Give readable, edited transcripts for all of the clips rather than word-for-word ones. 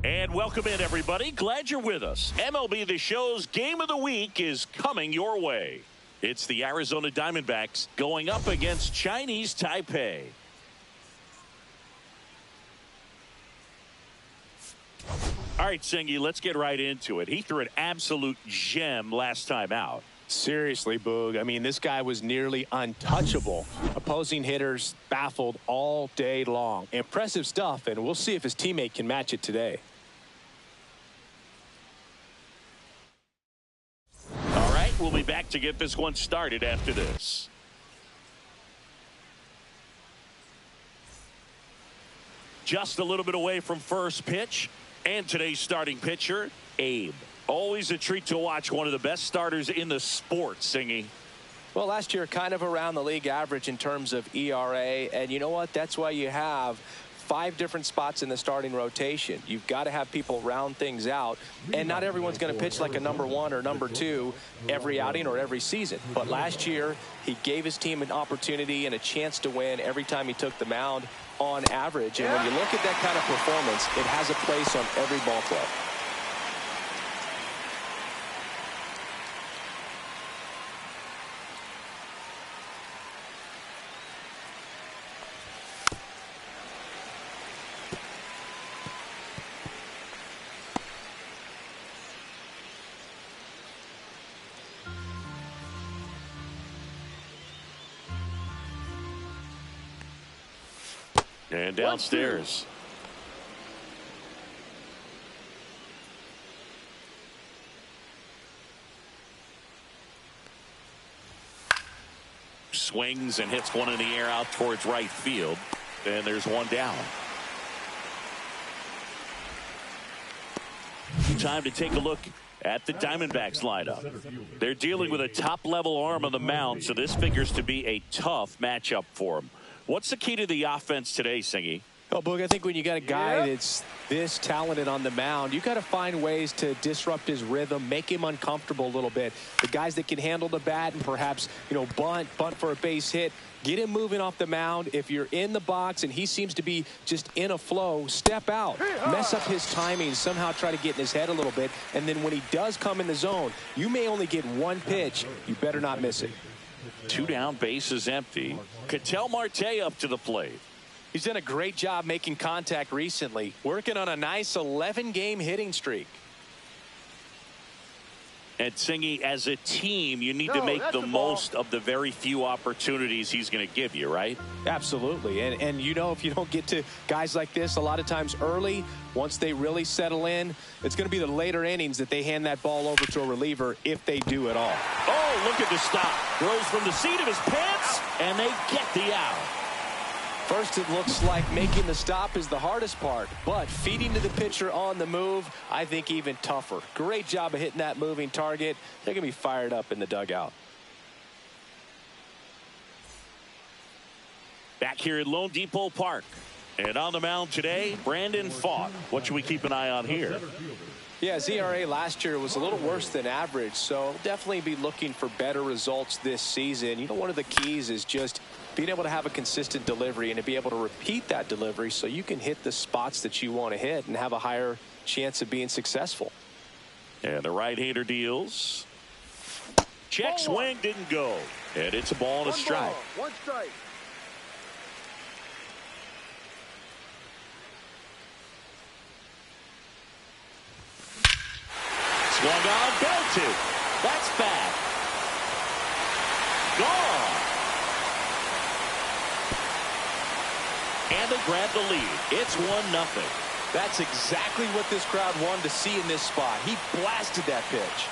And welcome in, everybody. Glad you're with us. MLB The Show's Game of the Week is coming your way. It's the Arizona Diamondbacks going up against Chinese Taipei. All right, Singy, let's get right into it. He threw an absolute gem last time out. Seriously, Boog. I mean, this guy was nearly untouchable. Opposing hitters baffled all day long. Impressive stuff, and we'll see if his teammate can match it today. All right, we'll be back to get this one started after this. Just a little bit away from first pitch, and today's starting pitcher, Abe. Always a treat to watch one of the best starters in the sport, Singy. Well, last year, kind of around the league average in terms of ERA. And you know what? That's why you have 5 different spots in the starting rotation. You've got to have people round things out. And not everyone's going to pitch like a number 1 or number 2 every outing or every season. But last year, he gave his team an opportunity and a chance to win every time he took the mound on average. And when you look at that kind of performance, it has a place on every ball club. And downstairs. Swings and hits one in the air out towards right field. And there's one down. Time to take a look at the Diamondbacks lineup. They're dealing with a top-level arm on the mound, so this figures to be a tough matchup for them. What's the key to the offense today, Singy? Oh, Boog, I think when you got a guy that's this talented on the mound, you got to find ways to disrupt his rhythm, make him uncomfortable a little bit. The guys that can handle the bat and perhaps, bunt for a base hit, get him moving off the mound. If you're in the box and he seems to be just in a flow, step out, mess up his timing, somehow try to get in his head a little bit. And then when he does come in the zone, you may only get one pitch. You better not miss it. 2 down, bases empty. Ketel Marte up to the plate. He's done a great job making contact recently, working on a nice 11-game hitting streak. And Singy, as a team, you need to make the most of the very few opportunities he's going to give you, right? Absolutely. And if you don't get to guys like this a lot of times early, once they really settle in, it's going to be the later innings that they hand that ball over to a reliever, if they do at all. Oh, look at the stop. Throws from the seat of his pants, and they get the out. First, it looks like making the stop is the hardest part, but feeding to the pitcher on the move, I think even tougher. Great job of hitting that moving target. They're going to be fired up in the dugout. Back here at Lone Depot Park. And on the mound today, Brandon Pfaadt. What should we keep an eye on here? Yeah, his ERA last year was a little worse than average, so definitely be looking for better results this season. One of the keys is just being able to have a consistent delivery and to be able to repeat that delivery so you can hit the spots that you want to hit and have a higher chance of being successful. And the right-hander deals. Check swing, didn't go. And it's a ball and a strike. One strike. Swung on, belted. That's bad. Gone. And they grab the lead. It's 1-0. That's exactly what this crowd wanted to see in this spot. He blasted that pitch.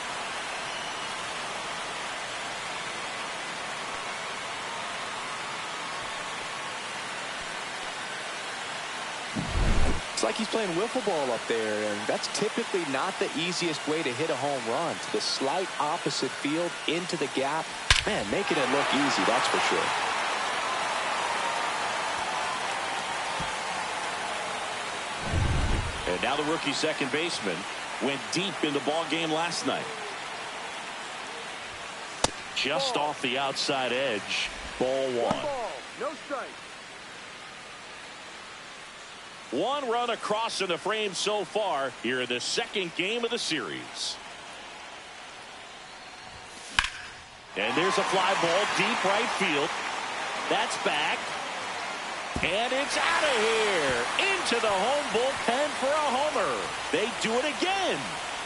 It's like he's playing wiffle ball up there, and that's typically not the easiest way to hit a home run. To the slight opposite field, into the gap. Man, making it look easy, that's for sure. And now the rookie second baseman went deep in the ball game last night. Just off the outside edge. Ball one. Ball, no strike. One run across in the frame so far here in the second game of the series. And there's a fly ball deep right field. That's back. And it's out of here. Into the home bullpen for a homer. They do it again.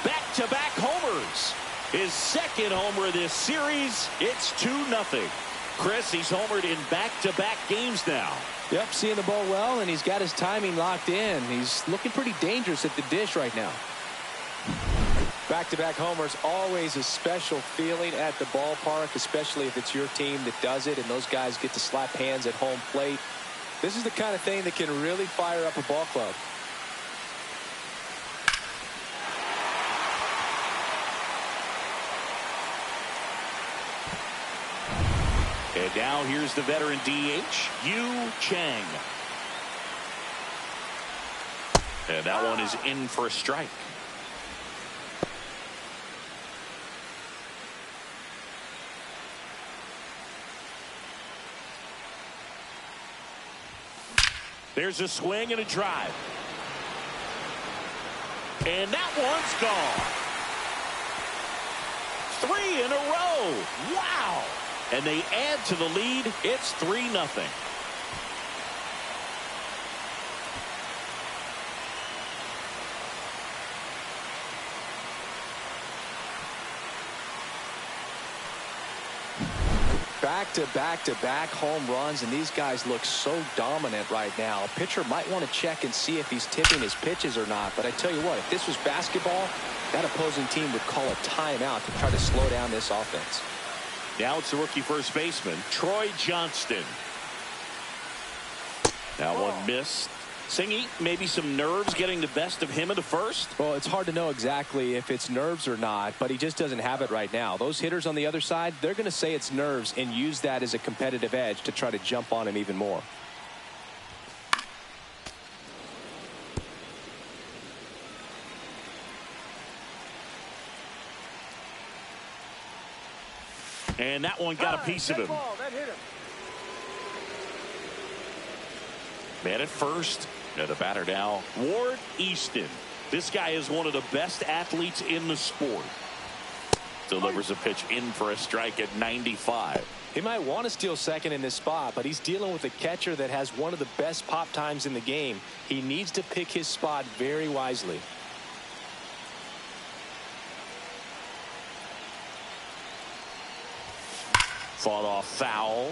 Back-to-back homers. His second homer of this series. It's 2-0. Chris, he's homered in back-to-back games now. Yep, seeing the ball well, and he's got his timing locked in. He's looking pretty dangerous at the dish right now. Back-to-back homers, always a special feeling at the ballpark, especially if it's your team that does it and those guys get to slap hands at home plate. This is the kind of thing that can really fire up a ball club. And now here's the veteran DH, Yu Chang. And that one is in for a strike. There's a swing and a drive. And that one's gone. 3 in a row. Wow. And they add to the lead. It's 3-0. Back-to-back home runs, and these guys look so dominant right now. A pitcher might want to check and see if he's tipping his pitches or not. But I tell you what, if this was basketball, that opposing team would call a timeout to try to slow down this offense. Now it's the rookie first baseman, Troy Johnston. That one missed. Singy, maybe some nerves getting the best of him in the first? Well, it's hard to know exactly if it's nerves or not, but he just doesn't have it right now. Those hitters on the other side, they're going to say it's nerves and use that as a competitive edge to try to jump on him even more. And that one got a piece of him. That hit him. Man at first. And the batter now, Ward Easton. This guy is one of the best athletes in the sport. Delivers a pitch in for a strike at 95. He might want to steal second in this spot, but he's dealing with a catcher that has one of the best pop times in the game. He needs to pick his spot very wisely. Fought off foul.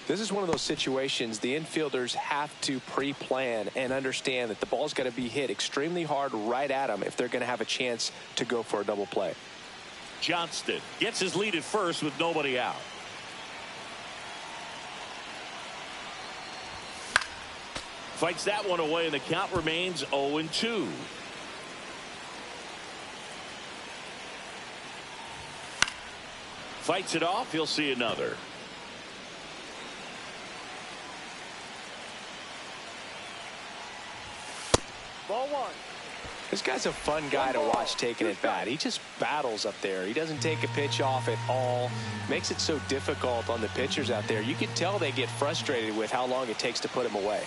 This is one of those situations the infielders have to pre-plan and understand that the ball's got to be hit extremely hard right at them if they're going to have a chance to go for a double play. Johnston gets his lead at first with nobody out. Fights that one away, and the count remains 0-2. Fights it off. He'll see another. Ball one. This guy's a fun guy to watch taking it bat. He just battles up there. He doesn't take a pitch off at all. Makes it so difficult on the pitchers out there. You can tell they get frustrated with how long it takes to put him away.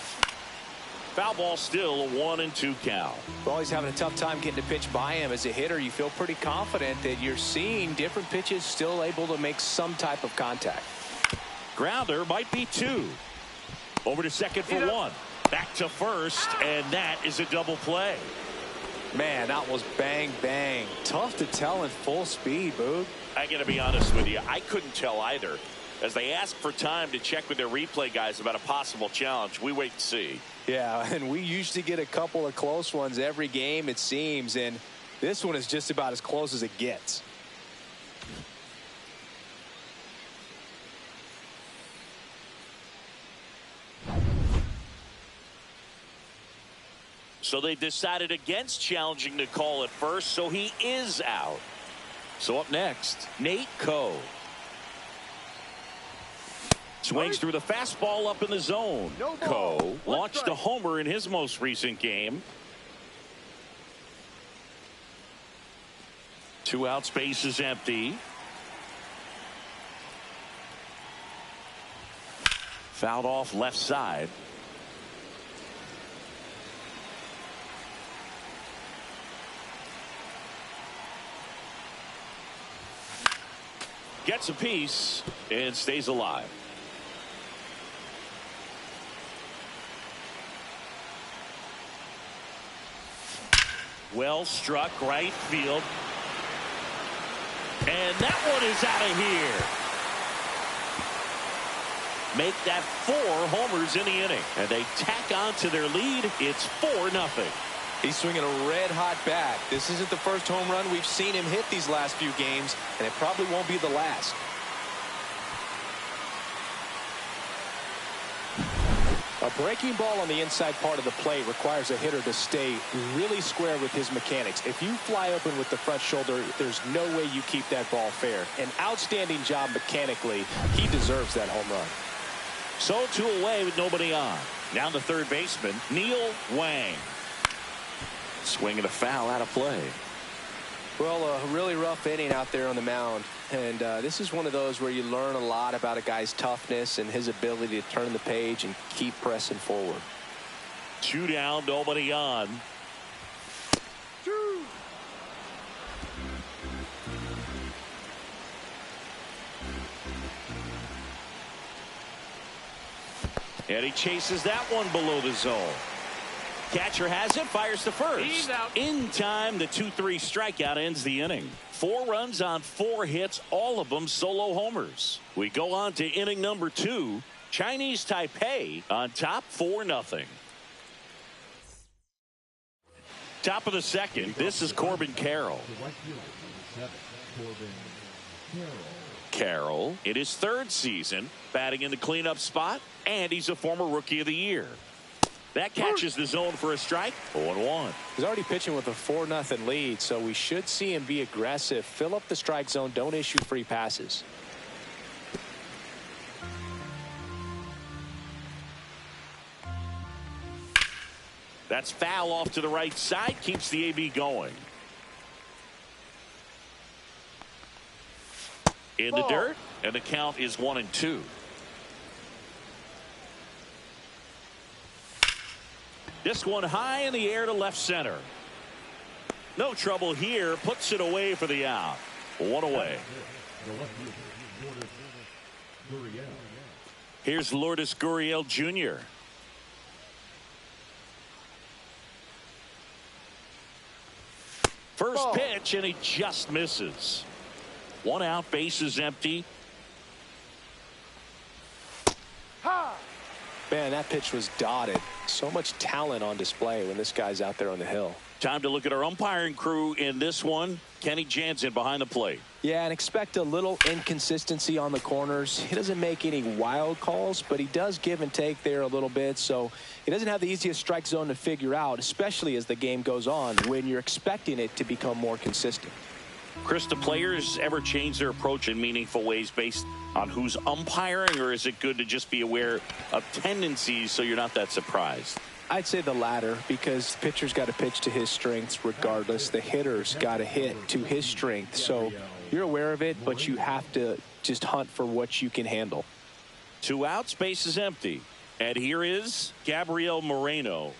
Foul ball still, a 1-2 count. Well, he's having a tough time getting a pitch by him. As a hitter, you feel pretty confident that you're seeing different pitches still able to make some type of contact. Grounder might be 2. Over to second for 1. Back to first, and that is a double play. Man, that was bang, bang. Tough to tell in full speed, Boog. I got to be honest with you, I couldn't tell either. As they ask for time to check with their replay guys about a possible challenge, we wait and see. Yeah, and we usually get a couple of close ones every game, it seems, and this one is just about as close as it gets. So they decided against challenging the call at first, so he is out. So up next, Nate Coe. Swings through the fastball up in the zone. Ko launched a homer in his most recent game. 2 outs, base is empty. Fouled off left side. Gets a piece and stays alive. Well struck right field. And that one is out of here. Make that 4 homers in the inning. And they tack on to their lead. It's 4-0. He's swinging a red-hot bat. This isn't the first home run we've seen him hit these last few games, and it probably won't be the last. A breaking ball on the inside part of the plate requires a hitter to stay really square with his mechanics. If you fly open with the front shoulder, there's no way you keep that ball fair. An outstanding job mechanically. He deserves that home run. So 2 away with nobody on. Now the third baseman, Neil Wang. Swinging a foul out of play. Well, a really rough inning out there on the mound. And this is one of those where you learn a lot about a guy's toughness and his ability to turn the page and keep pressing forward. 2 down, nobody on. And he chases that one below the zone. Catcher has it, fires to first. He's out. In time, the 2-3 strikeout ends the inning. 4 runs on 4 hits, all of them solo homers. We go on to inning number 2. Chinese Taipei on top 4-0. Top of the second, this is Corbin Carroll. Carroll in his 3rd season, batting in the cleanup spot, and he's a former Rookie of the Year. That catches the zone for a strike. 0-1. He's already pitching with a 4-0 lead, so we should see him be aggressive, fill up the strike zone, don't issue free passes. That's foul off to the right side, keeps the AB going. In the dirt, and the count is 1-2. This one high in the air to left center. No trouble here, puts it away for the out. 1 away. Here's Lourdes Gurriel Jr. First pitch, and he just misses. 1 out, base is empty. Man, that pitch was dotted. So much talent on display when this guy's out there on the hill. Time to look at our umpiring crew in this one. Kenny Jansen behind the plate. Yeah, and expect a little inconsistency on the corners. He doesn't make any wild calls, but he does give and take there a little bit. So he doesn't have the easiest strike zone to figure out, especially as the game goes on when you're expecting it to become more consistent. Chris, do players ever change their approach in meaningful ways based on who's umpiring, or is it good to just be aware of tendencies so you're not that surprised? I'd say the latter, because the pitcher's got to pitch to his strengths regardless. The hitter's got to hit to his strength. So you're aware of it, but you have to just hunt for what you can handle. 2 outs, base is empty. And here is Gabriel Moreno.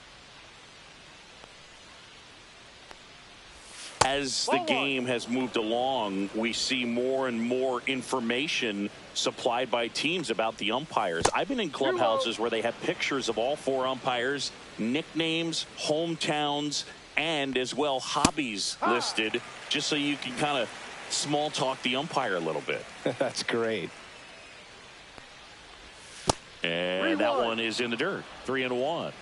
As the game has moved along, we see more and more information supplied by teams about the umpires. I've been in clubhouses where they have pictures of all 4 umpires, nicknames, hometowns, and as well hobbies listed, just so you can kind of small talk the umpire a little bit. That's great. And that one is in the dirt. 3-1.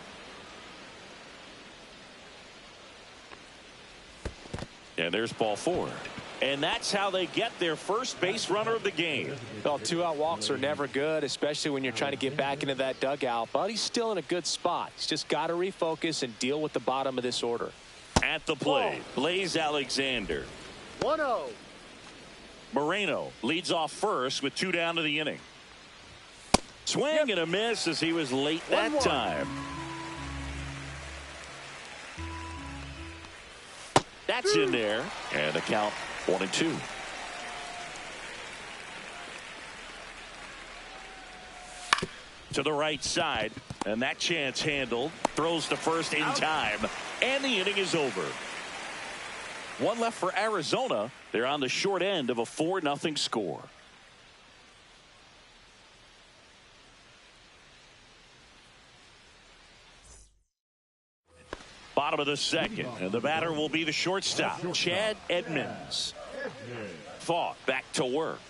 And there's ball 4. And that's how they get their first base runner of the game. Well, 2-out walks are never good, especially when you're trying to get back into that dugout. But he's still in a good spot. He's just got to refocus and deal with the bottom of this order. At the plate, Blaze Alexander. 1-0. Moreno leads off first with 2 down to the inning. Swing and a miss as he was late that time. That's in there. And the count 1-2. To the right side. And that chance handled. Throws to first in time. And the inning is over. One left for Arizona. They're on the short end of a 4-0 score. Bottom of the second, and the batter will be the shortstop, Chad Edmonds. Fought back to work.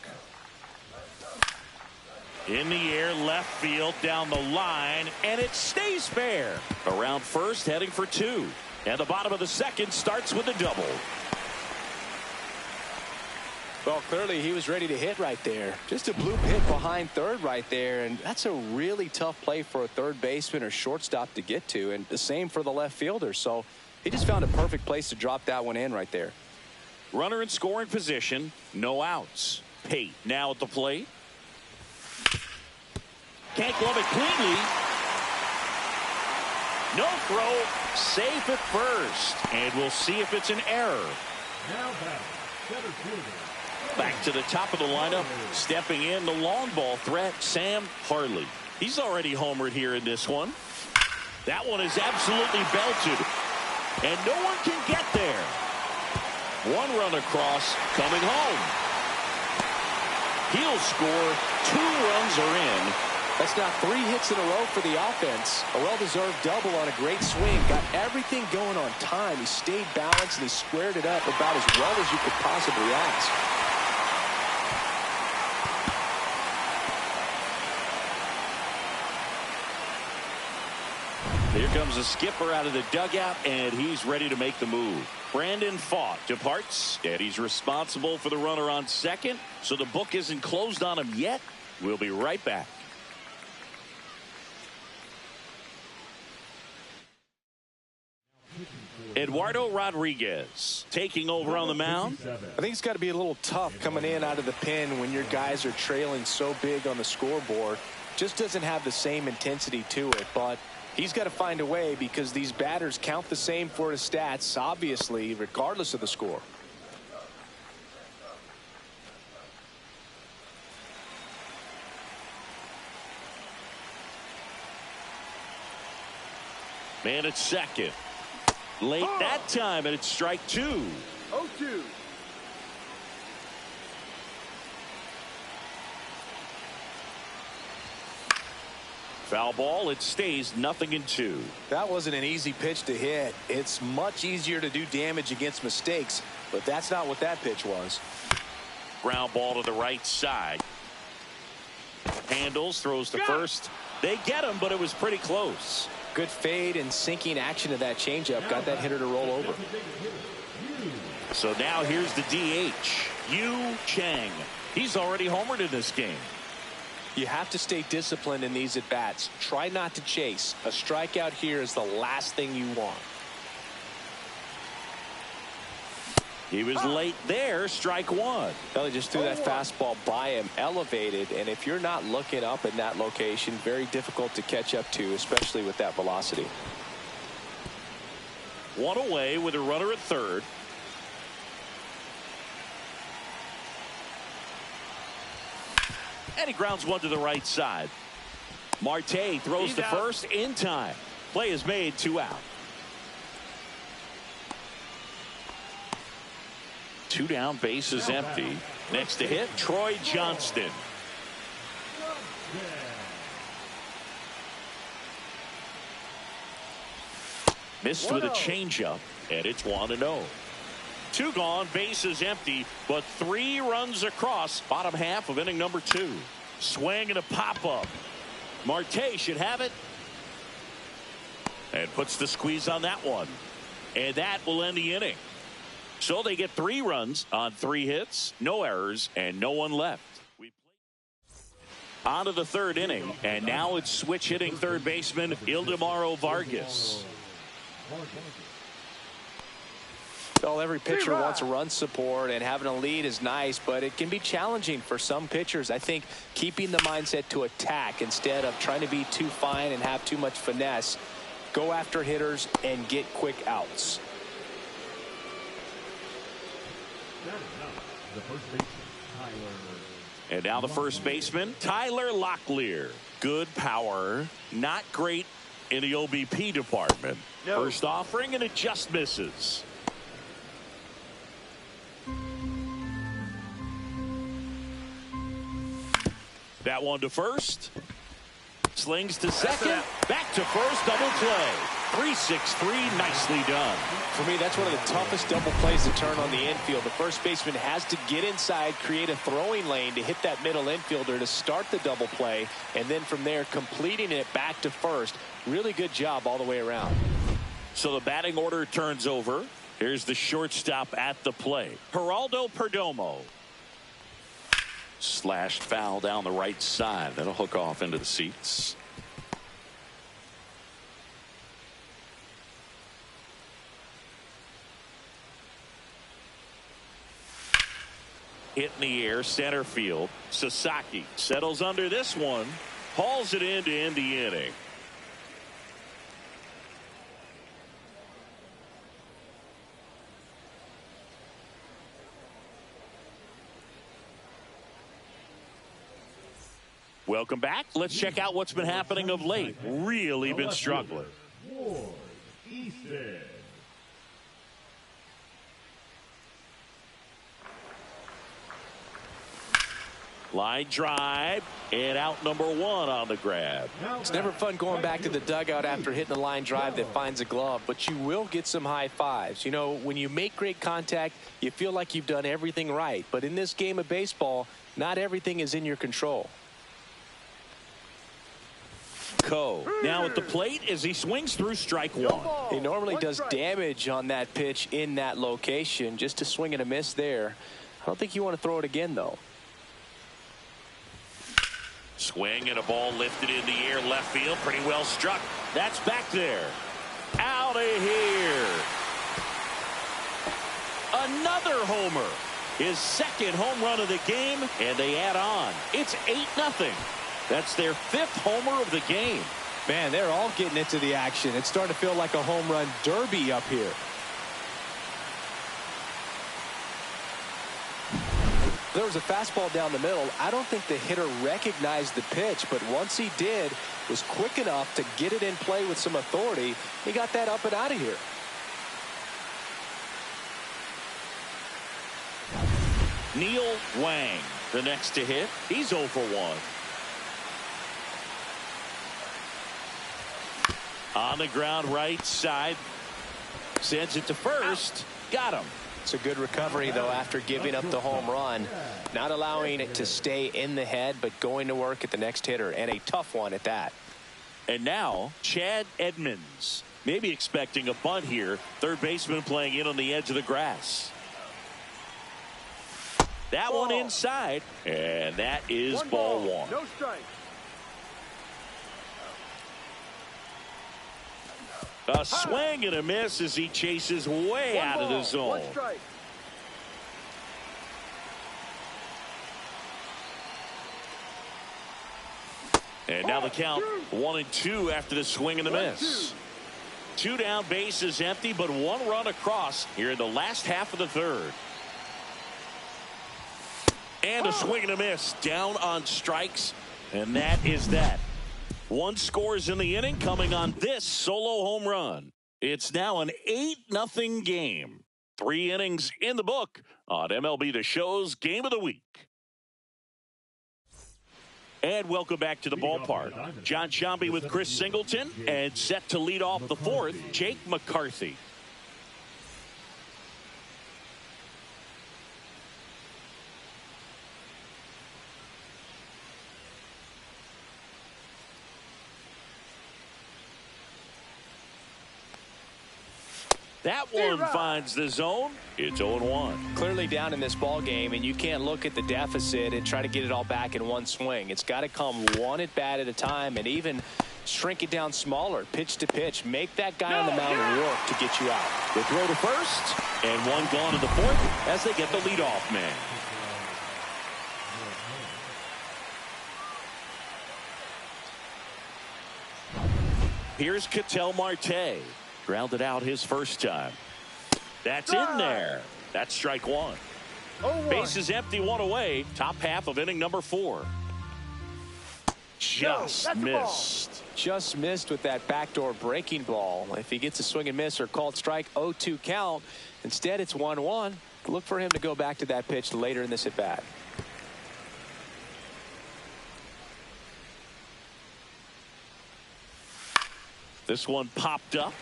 In the air, left field, down the line, and it stays fair. Around first, heading for 2. And the bottom of the second starts with a double. Well, clearly he was ready to hit right there. Just a bloop hit behind third right there, and that's a really tough play for a third baseman or shortstop to get to, and the same for the left fielder. So he just found a perfect place to drop that one in right there. Runner in scoring position, no outs. Pate now at the plate. Can't glove it cleanly. No throw, safe at first, and we'll see if it's an error. Now back, center fielder. Back to the top of the lineup, stepping in the long ball threat, Sam Harley. He's already homered here in this one. That one is absolutely belted, and no one can get there. One run across, coming home. He'll score. 2 runs are in. That's now 3 hits in a row for the offense. A well-deserved double on a great swing. Got everything going on time. He stayed balanced and he squared it up about as well as you could possibly ask. Here comes the skipper out of the dugout, and he's ready to make the move. Brandon Fought departs, and he's responsible for the runner on second, so the book isn't closed on him yet. We'll be right back. Eduardo Rodriguez taking over on the mound. I think it's got to be a little tough coming in out of the pen when your guys are trailing so big on the scoreboard. Just doesn't have the same intensity to it, but he's got to find a way because these batters count the same for his stats, obviously, regardless of the score. Man at second. Late that time, and it's strike 2. 0-2. Foul ball. It stays 0-2. That wasn't an easy pitch to hit. It's much easier to do damage against mistakes, but that's not what that pitch was. Ground ball to the right side. Handles, throws to first. They get him, but it was pretty close. Good fade and sinking action of that changeup got that hitter to roll over. So now here's the DH, Yu Chang. He's already homered in this game. You have to stay disciplined in these at-bats. Try not to chase. A strikeout here is the last thing you want. He was late there, strike 1. Well, he just threw that fastball by him, elevated, and if you're not looking up in that location, very difficult to catch up to, especially with that velocity. One away with a runner at third. And he grounds one to the right side. Marte throws to first in time. Play is made, 2 out. 2 down, base is empty. Next to hit, Troy Johnston. Missed with a changeup, and it's 1-0. 2 gone, base is empty, but 3 runs across. Bottom half of inning number 2. Swing and a pop-up. Marte should have it. And puts the squeeze on that one. And that will end the inning. So they get 3 runs on 3 hits, no errors, and no one left. On to the 3rd inning, and now it's switch hitting third baseman Ildemaro Vargas. Well, every pitcher wants run support, and having a lead is nice, but it can be challenging for some pitchers. I think keeping the mindset to attack instead of trying to be too fine and have too much finesse. Go after hitters and get quick outs. And now the first baseman, Tyler Locklear. Good power, not great in the OBP department. First offering, and it just misses. That one to first. Slings to second. Back to first. Double play. 3-6-3. Nicely done. For me, that's one of the toughest double plays to turn on the infield. The first baseman has to get inside, create a throwing lane to hit that middle infielder to start the double play, and then from there completing it back to first. Really good job all the way around. So the batting order turns over. Here's the shortstop at the plate, Geraldo Perdomo. Slashed foul down the right side. That'll hook off into the seats. Hit in the air, center field. Sasaki settles under this one. Hauls it in to end the inning. Welcome back. Let's check out what's been happening of late. Really been struggling. Line drive, and out number one on the grab. It's never fun going back to the dugout after hitting a line drive that finds a glove, but you will get some high fives. You know, when you make great contact, you feel like you've done everything right. But in this game of baseball, not everything is in your control. Now at the plate as he swings through strike one. He normally does damage on that pitch in that location. Just to swing and a miss there. I don't think you want to throw it again, though. Swing and a ball lifted in the air left field. Pretty well struck. That's back there. Out of here. Another homer. His second home run of the game, and they add on. It's 8-0. That's their fifth homer of the game. Man, they're all getting into the action. It's starting to feel like a home run derby up here. There was a fastball down the middle. I don't think the hitter recognized the pitch, but once he did, was quick enough to get it in play with some authority. He got that up and out of here. Neil Wang, the next to hit. He's 0 for 1. On the ground right side. Sends it to first. Got him. It's a good recovery, though, after giving up the home run. Not allowing it to stay in the head, but going to work at the next hitter, and a tough one at that. And now, Chad Edmonds. Maybe expecting a bunt here. Third baseman playing in on the edge of the grass. That one inside, and that is ball one. No strike. A swing and a miss as he chases way out of the zone. And now the count 1-2 after the swing and the miss. 2 down, bases empty, but 1 run across here in the last half of the third. And a swing and a miss down on strikes, and that is that. 1 scores in the inning coming on this solo home run. It's now an 8-0 game. 3 innings in the book on MLB The Show's Game of the Week. And welcome back to the ballpark. John Shambi with Chris Singleton, and set to lead off the fourth, Jake McCarthy. That one finds the zone. It's 0-1. Clearly down in this ball game, and you can't look at the deficit and try to get it all back in one swing. It's got to come one at bat at a time, and even shrink it down smaller, pitch to pitch. Make that guy on the mound work to get you out. The throw to first, and one gone to the fourth as they get the leadoff man. Here's Ketel Marte. Grounded out his first time. That's in there. That's strike one. Bases empty, one away. Top half of inning number 4. Just missed. Just missed with that backdoor breaking ball. If he gets a swing and miss or called strike, 0-2 count. Instead, it's 1-1. Look for him to go back to that pitch later in this at bat. This one popped up.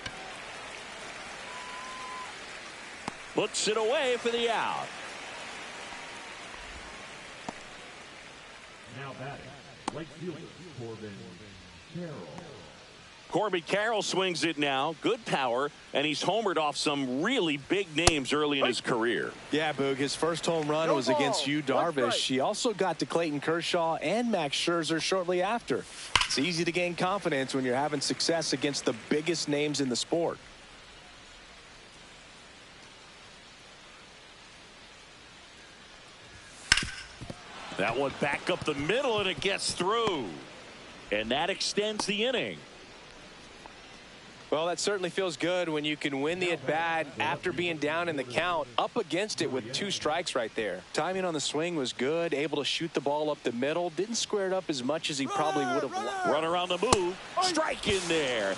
Puts it away for the out. Now batting, right fielder, Corbin Carroll. Corbin Carroll swings it now. Good power, and he's homered off some really big names early in his career. Yeah, Boog, his first home run was against Yu Darvish. He also got to Clayton Kershaw and Max Scherzer shortly after. It's easy to gain confidence when you're having success against the biggest names in the sport. That one back up the middle, and it gets through. And that extends the inning. Well, that certainly feels good when you can win the at-bat after being down in the count, up against it with 2 strikes right there. Timing on the swing was good, able to shoot the ball up the middle, didn't square it up as much as he probably would have liked. Runner on the move, strike in there.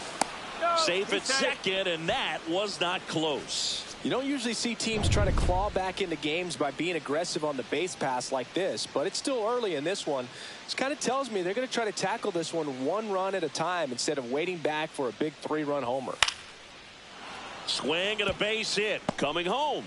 Safe at second, and that was not close. You don't usually see teams try to claw back into games by being aggressive on the base pass like this, but it's still early in this one. This kind of tells me they're going to try to tackle this one run at a time instead of waiting back for a big 3-run homer. Swing and a base hit. Coming home.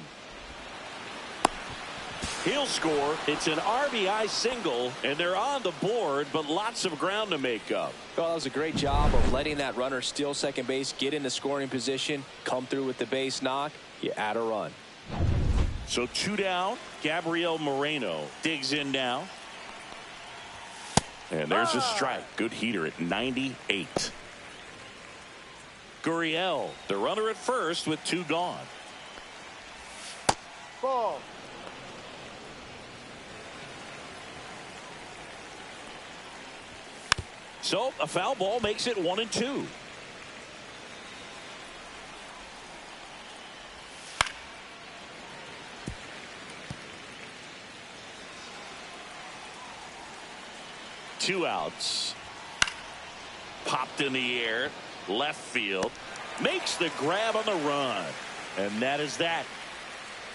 He'll score. It's an RBI single, and they're on the board, but lots of ground to make up. Well, that was a great job of letting that runner steal second base, get into scoring position, come through with the base knock. You add a run. So 2 down. Gabriel Moreno digs in now. And there's a strike. Good heater at 98. Gurriel, the runner at first with 2 gone. Ball. So a foul ball makes it 1-2. Two outs. Popped in the air. Left field. Makes the grab on the run. And that is that.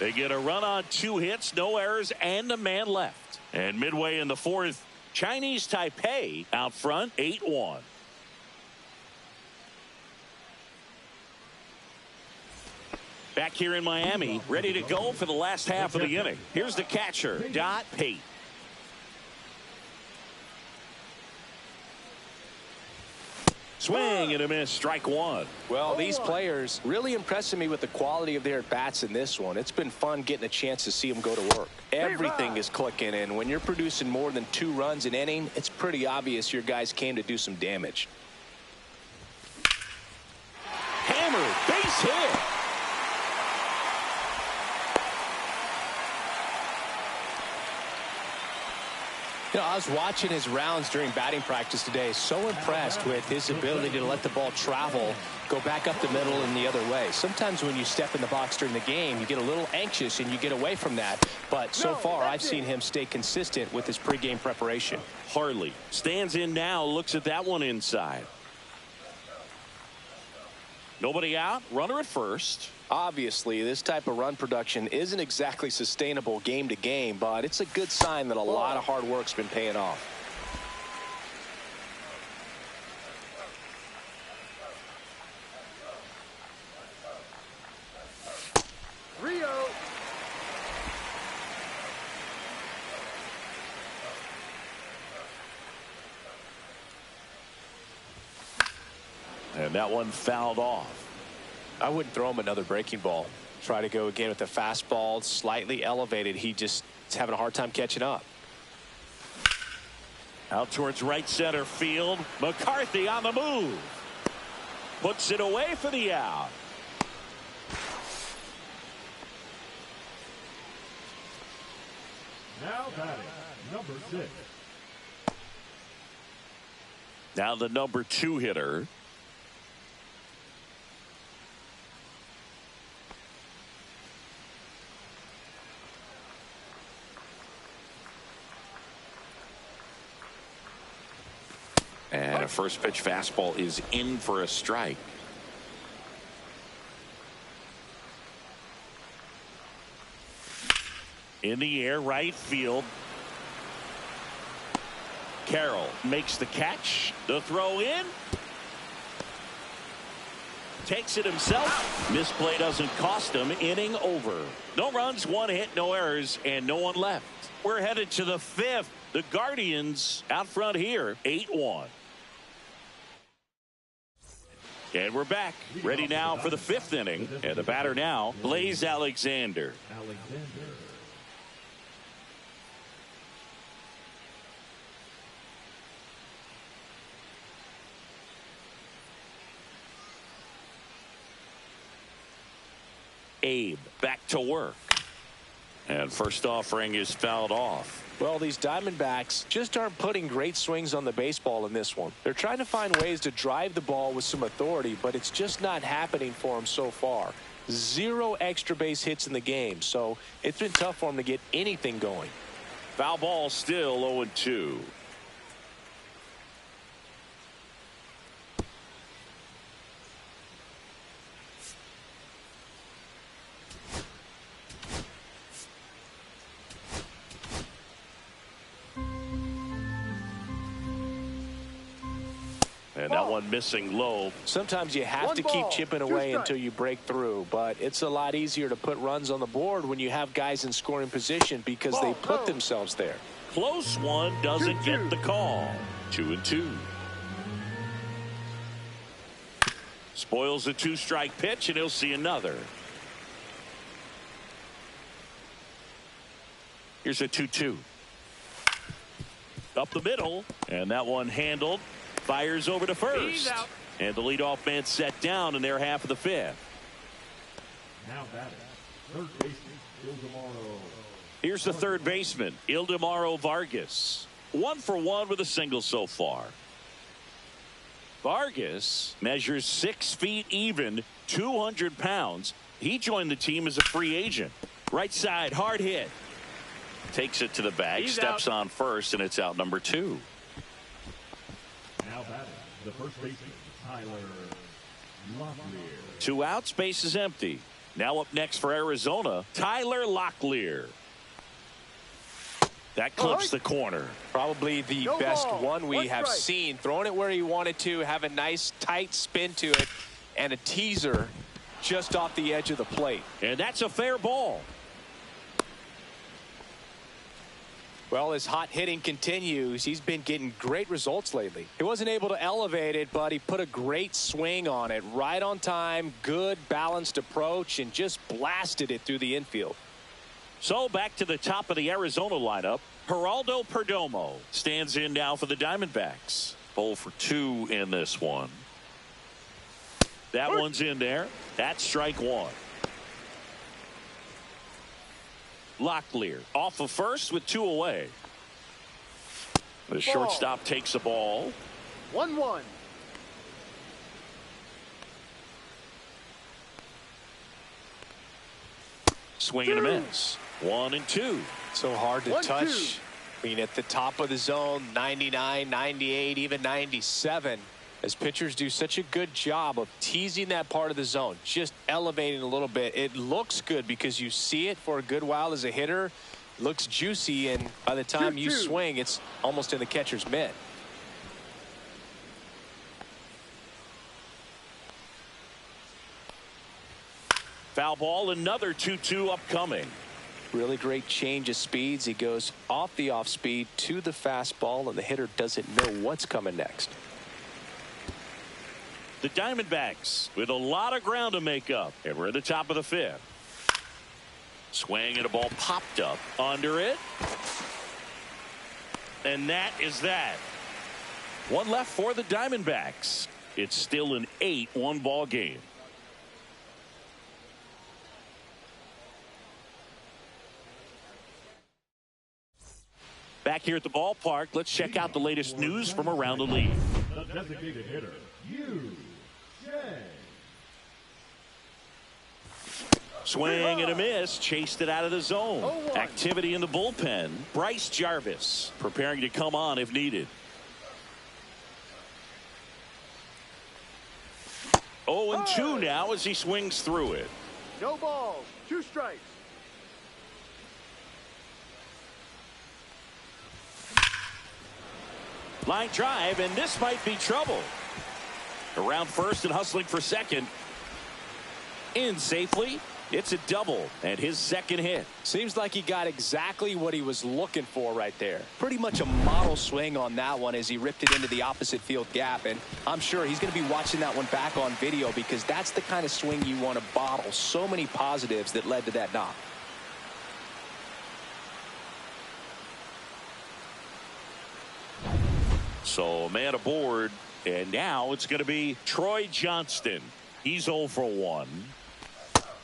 They get a run on 2 hits, no errors, and a man left. And midway in the 4th, Chinese Taipei out front 8-1. Back here in Miami, ready to go for the last half of the inning. Here's the catcher, Dot Pate. Swing and a miss, strike 1. Well, these players really impressing me with the quality of their at-bats in this one. It's been fun getting a chance to see them go to work. Everything is clicking, and when you're producing more than 2 runs an inning, it's pretty obvious your guys came to do some damage. Hammered, base hit. You know, I was watching his rounds during batting practice today. So impressed with his ability to let the ball travel, go back up the middle and the other way. Sometimes when you step in the box during the game, you get a little anxious and you get away from that. But so far, I've seen him stay consistent with his pregame preparation. Harley stands in now, looks at that one inside. Nobody out, runner at first. Obviously, this type of run production isn't exactly sustainable game to game, but it's a good sign that a lot of hard work's been paying off. Rio. And that one fouled off. I wouldn't throw him another breaking ball. Try to go again with the fastball, slightly elevated. He just is having a hard time catching up. Out towards right center field. McCarthy on the move. Puts it away for the out. Now batting, number 6. Now the number 2 hitter. And a first pitch fastball is in for a strike. In the air, right field. Carroll makes the catch. The throw in. Takes it himself. Misplay doesn't cost him. Inning over. No runs, 1 hit, no errors, and no one left. We're headed to the 5th. The Guardians out front here, 8-1. And we're back, ready now for the 5th inning. And the batter now, Blaze Alexander. Abe back to work. And first offering is fouled off. Well, these Diamondbacks just aren't putting great swings on the baseball in this one. They're trying to find ways to drive the ball with some authority, but it's just not happening for them so far. 0 extra base hits in the game, so it's been tough for them to get anything going. Foul ball still 0-2. And that one missing low. Sometimes you have to keep chipping away until you break through, but it's a lot easier to put runs on the board when you have guys in scoring position because they put themselves there. Close one doesn't get the call. 2-2. Spoils a 2-strike pitch, and he'll see another. Here's a 2-2. Up the middle, and that one handled. Fires over to first. And the leadoff man set down in their half of the 5th. Now batting, third baseman, Ildemaro. Here's the third baseman, Ildemaro Vargas. 1 for 1 with a single so far. Vargas measures 6 feet even, 200 pounds. He joined the team as a free agent. Right side, hard hit. Takes it to the bag, steps on first, and it's out number 2. Now batting, the first baseman, Tyler Locklear. 2 outs, base is empty. Now up next for Arizona, Tyler Locklear. That clips the corner. Probably the best one we have seen. Throwing it where he wanted to, have a nice tight spin to it, and a teaser just off the edge of the plate. And that's a fair ball. Well, as hot hitting continues, he's been getting great results lately. He wasn't able to elevate it, but he put a great swing on it. Right on time, good balanced approach, and just blasted it through the infield. So back to the top of the Arizona lineup. Geraldo Perdomo stands in now for the Diamondbacks. 0 for 2 in this one. That one's in there. That's strike 1. Locklear off of first with 2 away. The shortstop takes the ball. 1-1. Swing and a miss. 1-2. So hard to touch. I mean, at the top of the zone, 99, 98, even 97. As pitchers do such a good job of teasing that part of the zone, just elevating a little bit. It looks good because you see it for a good while as a hitter. It looks juicy, and by the time you swing, it's almost in the catcher's mitt. Foul ball, another 2-2 upcoming. Really great change of speeds. He goes off the off speed to the fastball, and the hitter doesn't know what's coming next. The Diamondbacks with a lot of ground to make up, and we're at the top of the 5th. Swing and a ball popped up under it. And that is that. One left for the Diamondbacks. It's still an 8-1 ball game. Back here at the ballpark, let's check out the latest news from around the league. The designated hitter, U.J. Swing and a miss, chased it out of the zone. Activity in the bullpen. Bryce Jarvis preparing to come on if needed. 0-2 now as he swings through it. No balls, 2 strikes. Line drive, and this might be trouble. Around first and hustling for second. In safely. It's a double and his second hit. Seems like he got exactly what he was looking for right there. Pretty much a model swing on that one as he ripped it into the opposite field gap. And I'm sure he's going to be watching that one back on video because that's the kind of swing you want to bottle. So many positives that led to that knock. So a man aboard, and now it's going to be Troy Johnston. He's 0 for 1.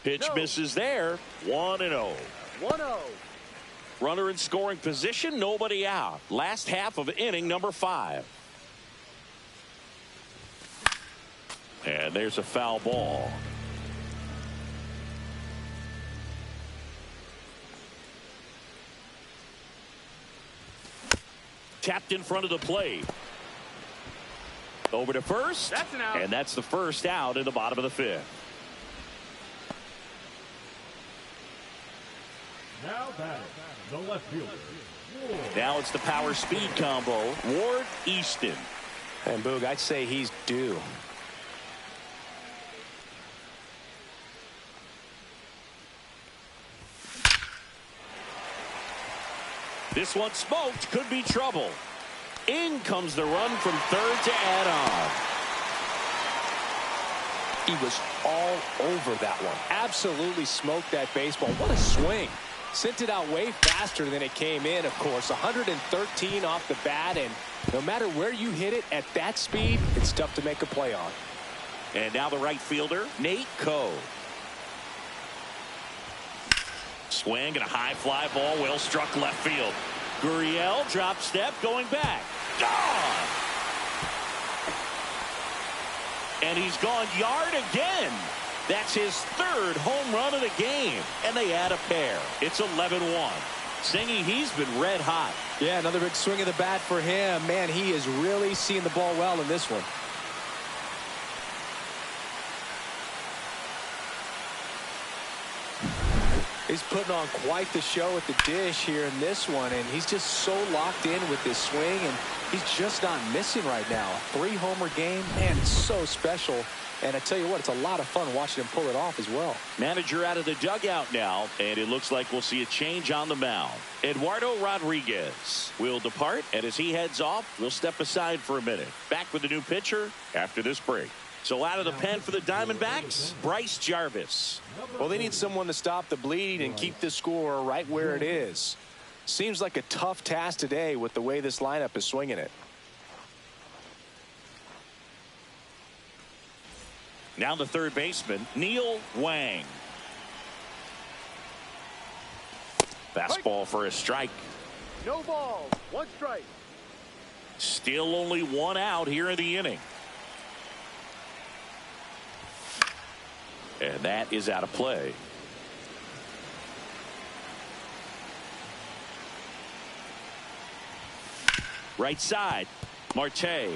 Pitch misses there. 1-0. 1-0. Runner in scoring position, nobody out. Last half of inning number 5. And there's a foul ball. Tapped in front of the plate. Over to first. That's an out. And that's the first out in the bottom of the 5th. Now batting, the left fielder, Ward. Now it's the power speed combo. Ward Easton. And Boog, I'd say he's due. This one smoked. Could be trouble. In comes the run from third to add on. He was all over that one. Absolutely smoked that baseball. What a swing. Sent it out way faster than it came in, of course. 113 off the bat, and no matter where you hit it at that speed, it's tough to make a play on. And now the right fielder, Nate Coe. Swing and a high fly ball, well struck left field. Gurriel drop step going back. Gone! And he's gone yard again. That's his 3rd home run of the game. And they add a pair. It's 11-1. Singy, he's been red hot. Yeah, another big swing of the bat for him. Man, he is really seeing the ball well in this one. He's putting on quite the show at the dish here in this one, and he's just so locked in with this swing, and he's just not missing right now. A 3-homer game, man, it's so special. And I tell you what, it's a lot of fun watching him pull it off as well. Manager out of the dugout now, and it looks like we'll see a change on the mound. Eduardo Rodriguez will depart, and as he heads off, we'll step aside for a minute. Back with the new pitcher after this break. So out of the pen for the Diamondbacks, Bryce Jarvis. Well, they need someone to stop the bleed and keep the score right where it is. Seems like a tough task today with the way this lineup is swinging it. Now the third baseman, Neil Wang. Fastball for a strike. No balls, 1 strike. Still only 1 out here in the inning. And that is out of play. Right side, Marte.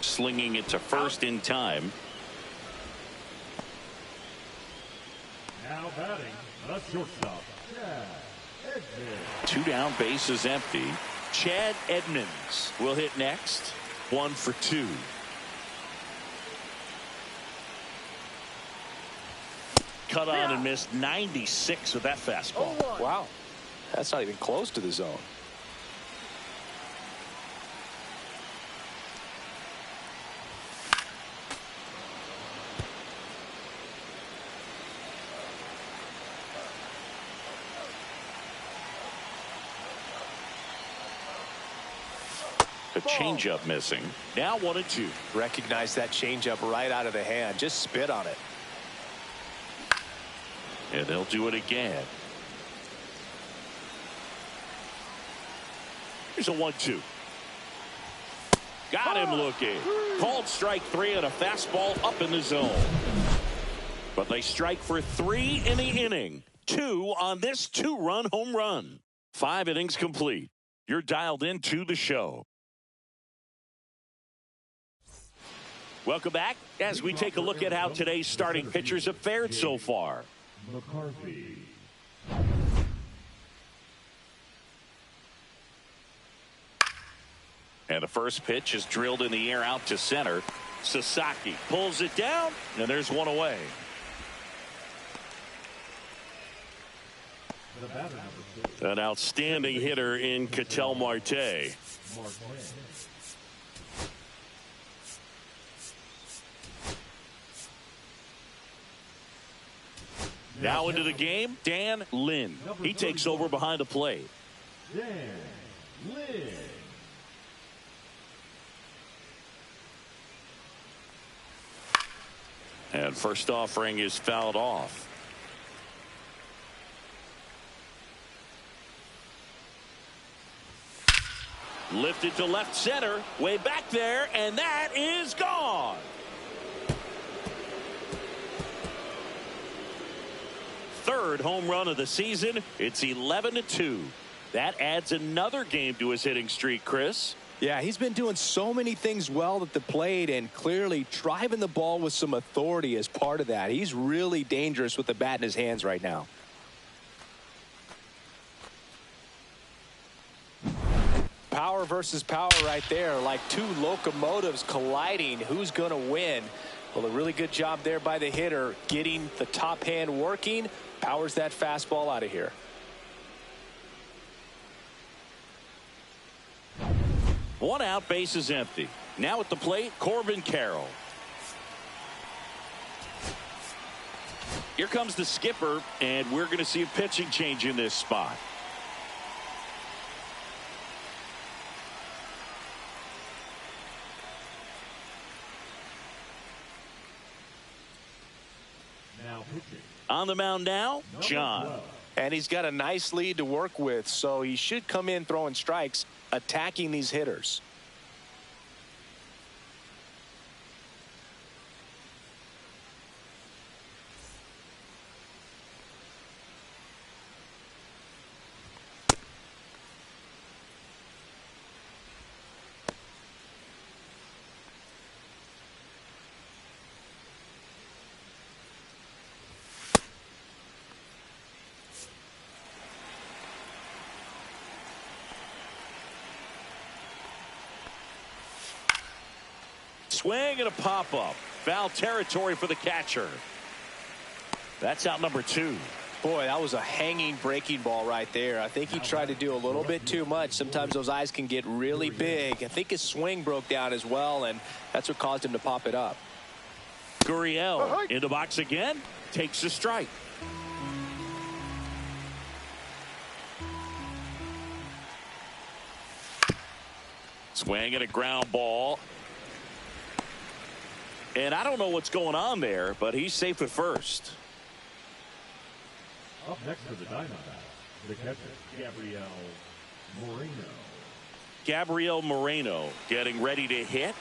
Slinging it to first in time. Now batting, the shortstop, Chad Edmonds. 2 down, bases empty. Chad Edmonds will hit next. 1 for 2. Cut on and missed 96 with that fastball. Wow, that's not even close to the zone. The changeup missing. Now 1-2. Recognize that changeup right out of the hand. Just spit on it. And they'll do it again. Here's a 1-2. Got him looking. Called strike 3 on a fastball up in the zone. But they strike for 3 in the inning. 2 on this 2-run home run. 5 innings complete. You're dialed into the show. Welcome back as we take a look at how today's starting pitchers have fared so far. McCarthy. And the first pitch is drilled in the air out to center. Sasaki pulls it down, and there's one away. The batter, number 6. An outstanding hitter in Ketel Marte. Now into the game, Dan Lin. He takes over behind the plate. Dan Lin. And first offering is fouled off. Lifted to left center, way back there, and that is gone. Third home run of the season. It's 11-2. That adds another game to his hitting streak, Chris. Yeah, he's been doing so many things well at the plate and clearly driving the ball with some authority as part of that. He's really dangerous with the bat in his hands right now. Power versus power right there, like two locomotives colliding. Who's going to win? Well, a really good job there by the hitter, getting the top hand working. Powers that fastball out of here. One out, base is empty. Now at the plate, Corbin Carroll. Here comes the skipper, and we're going to see a pitching change in this spot. Now pitching. On the mound now, John. And he's got a nice lead to work with, so he should come in throwing strikes, attacking these hitters. Swing and a pop-up. Foul territory for the catcher. That's out number 2. Boy, that was a hanging breaking ball right there. I think he tried to do a little bit too much. Sometimes those eyes can get really big. I think his swing broke down as well, and that's what caused him to pop it up. Gurriel in the box again. Takes a strike. Swing and a ground ball. And I don't know what's going on there, but he's safe at first. Up next for the Diamondbacks, the catcher, Gabriel Moreno Getting ready to hit.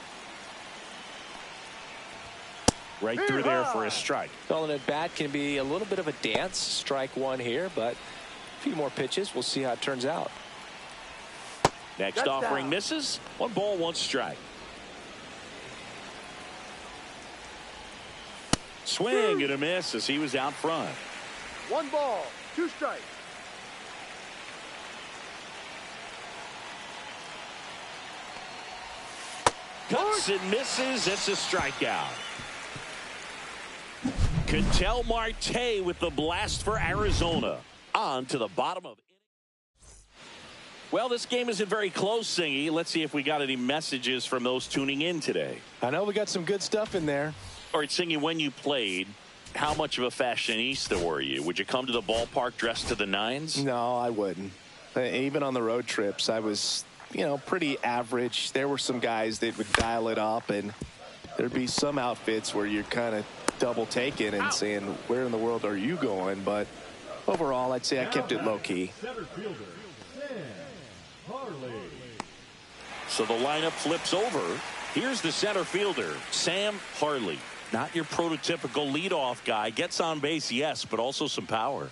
Right through there for a strike. Calling it bat can be a little bit of a dance. Strike one here, but a few more pitches. We'll see how it turns out. Next offering misses. 1 ball, 1 strike. Swing and a miss as he was out front. 1 ball, 2 strikes. Cuts and misses. It's a strikeout. Ketel Marte with the blast for Arizona. On to the bottom of it. Well, this game isn't very close, Singy. Let's see if we got any messages from those tuning in today. I know we got some good stuff in there. All right, Singy, when you played, how much of a fashionista were you? Would you come to the ballpark dressed to the nines? No, I wouldn't. Even on the road trips, I was pretty average. There were some guys that would dial it up, and there'd be some outfits where you're kind of double taking and saying, where in the world are you going? But overall, I'd say I kept it low key. So the lineup flips over. Here's the center fielder, Sam Harley. Not your prototypical leadoff guy. Gets on base, yes, but also some power.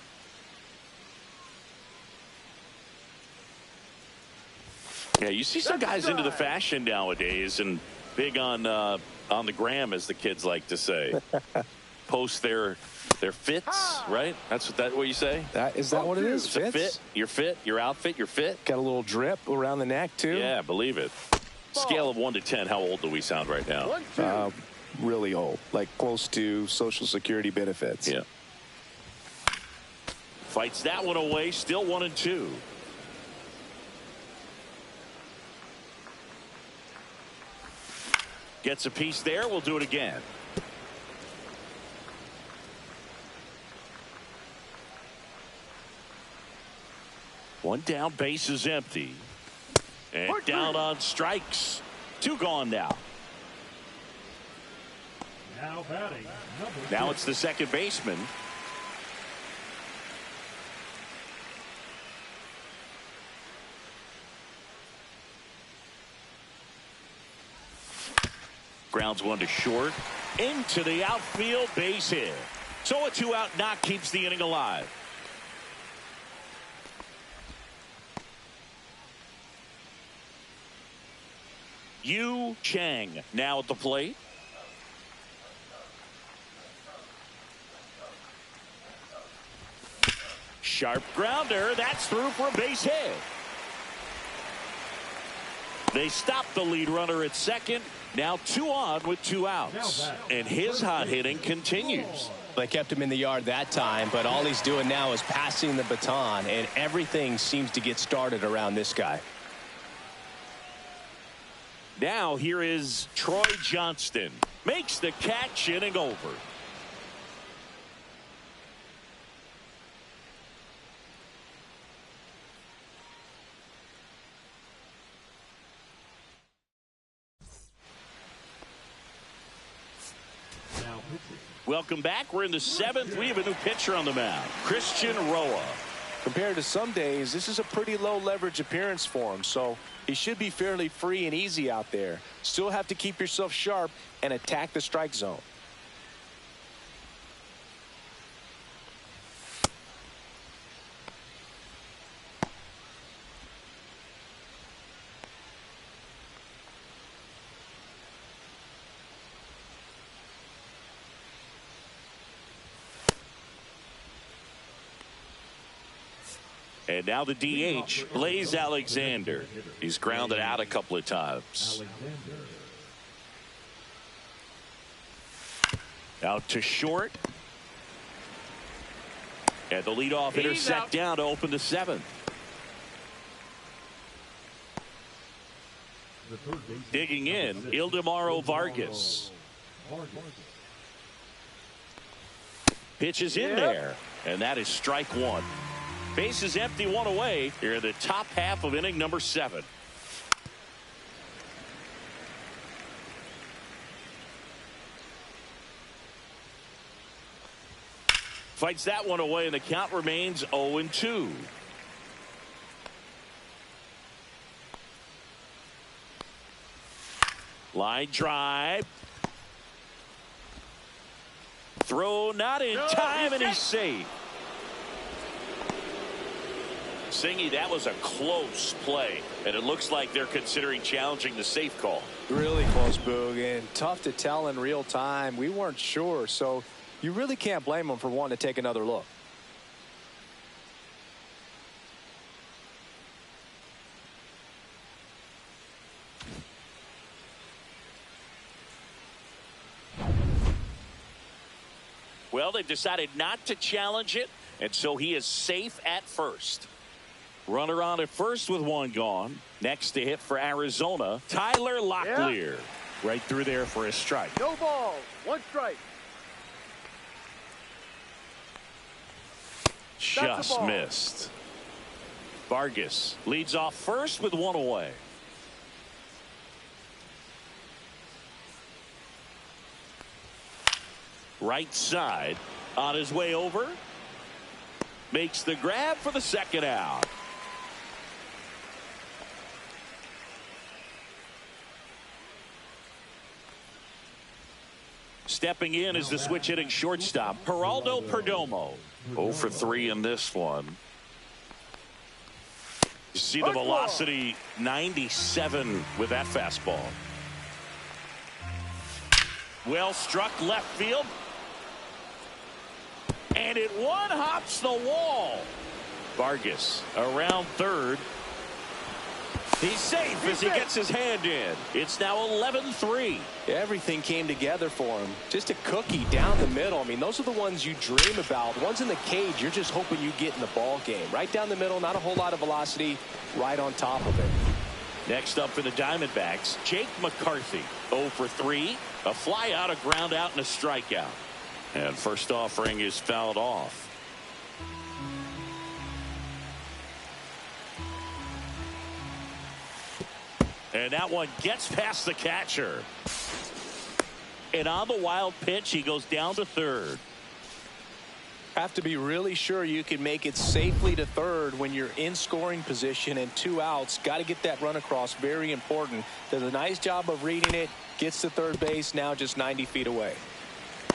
Yeah, you see some guys into the fashion nowadays and big on the gram, as the kids like to say. Post their fits, right? That's what you say? Is that what it is? It's a fit, your fit, your outfit, your fit. Got a little drip around the neck, too. Yeah, believe it. Scale of 1 to 10, how old do we sound right now? Really old, like close to Social Security benefits. Yeah. Fights that one away, still 1-2. Gets a piece there. We'll do it again. One down, base is empty. And down on strikes. 2 gone now. Now it's the second baseman. Grounds one to short. Into the outfield, base hit. So a 2-out knock keeps the inning alive. Yu Chang now at the plate. Sharp grounder. That's through for a base hit. They stop the lead runner at second. Now 2 on with 2 outs. And his hot hitting continues. They kept him in the yard that time, but all he's doing now is passing the baton, and everything seems to get started around this guy. Now here is Troy Johnston. Makes the catch, inning over. Welcome back. We're in the 7th. We have a new pitcher on the mound, Christian Roa. Compared to some days, this is a pretty low leverage appearance for him, so he should be fairly free and easy out there. Still have to keep yourself sharp and attack the strike zone. And now the DH, Blaze Alexander. He's grounded out a couple of times. Out to short. And the leadoff hitter set down to open the 7th. Digging in, Ildemaro Vargas. Pitches in there. And that is strike 1. Base is empty, 1 away. Here in the top half of inning number 7. Fights that one away, and the count remains 0-2. Line drive. Throw not in time, and he's safe. Singy, that was a close play, and it looks like they're considering challenging the safe call. Really close, Boog, and tough to tell in real time. We weren't sure, so you really can't blame them for wanting to take another look. Well, they've decided not to challenge it, and so he is safe at first. Runner on at first with 1 gone. Next to hit for Arizona, Tyler Locklear. Right through there for a strike. No ball. 1 strike. Just missed. Vargas leads off first with 1 away. right side. On his way over. Makes the grab for the second out. Stepping in is the switch hitting shortstop, Geraldo Perdomo. 0 for 3 in this one. You see the velocity, 97 with that fastball. Well struck left field. And it one-hops the wall. Vargas around third. He's safe as he gets his hand in. It's now 11-3. Everything came together for him. Just a cookie down the middle. I mean, those are the ones you dream about. Ones in the cage, you're just hoping you get in the ball game. Right down the middle, not a whole lot of velocity, right on top of it. Next up for the Diamondbacks, Jake McCarthy. 0 for 3. A fly out, a ground out, and a strikeout. And first offering is fouled off. And that one gets past the catcher. And on the wild pitch, he goes down to third. Have to be really sure you can make it safely to third when you're in scoring position and 2 outs. Got to get that run across. Very important. Does a nice job of reading it. Gets to third base. Now just 90 feet away.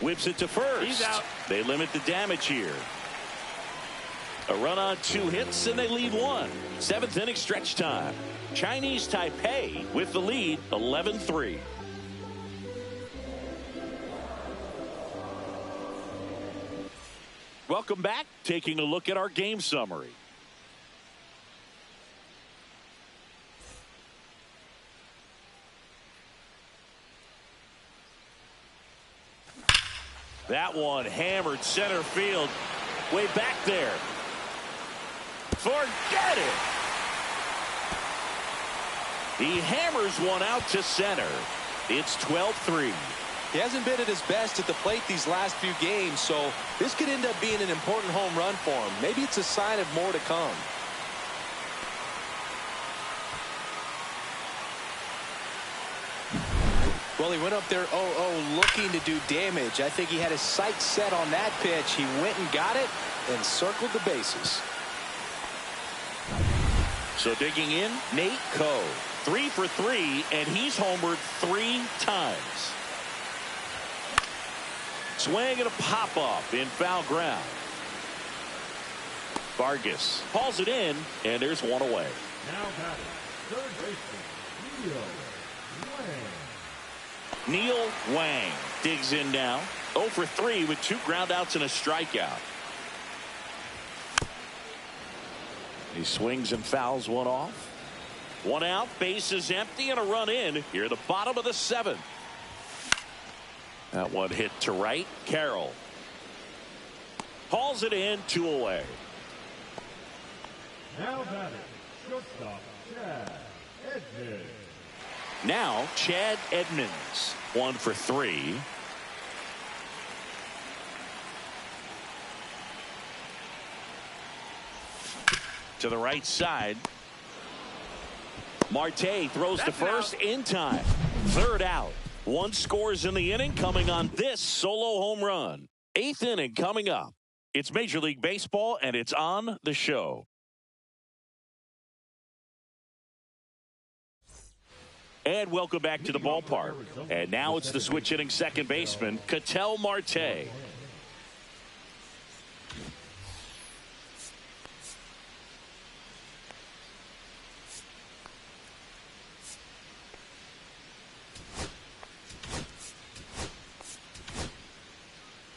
Whips it to first. He's out. They limit the damage here. A run on 2 hits and they leave 1. 7th inning stretch time. Chinese Taipei with the lead, 11-3. Welcome back. Taking a look at our game summary. That one hammered center field. Way back there. Forget it. He hammers one out to center. It's 12-3. He hasn't been at his best at the plate these last few games, so this could end up being an important home run for him. Maybe it's a sign of more to come. Well, he went up there 0-0 looking to do damage. I think he had his sights set on that pitch. He went and got it and circled the bases. So digging in, Nate Coe. 3 for 3, and he's homered 3 times. Swing and a pop-up in foul ground. Vargas hauls it in, and there's one away. Now batting, third baseman, Neil Wang digs in now. 0 for 3 with 2 groundouts and a strikeout. He swings and fouls one off. 1 out, base is empty, and a run in here at the bottom of the 7th. That one hit to right. Carroll hauls it in, 2 away. Now batting, shortstop, Chad Edmonds. Now Chad Edmonds. 1 for 3. To the right side. Marte throws to first in time. 3rd out. 1 scores in the inning coming on this solo home run. 8th inning coming up. It's Major League Baseball and it's on the show. And welcome back to the ballpark. And now it's the switch hitting second baseman, Ketel Marte.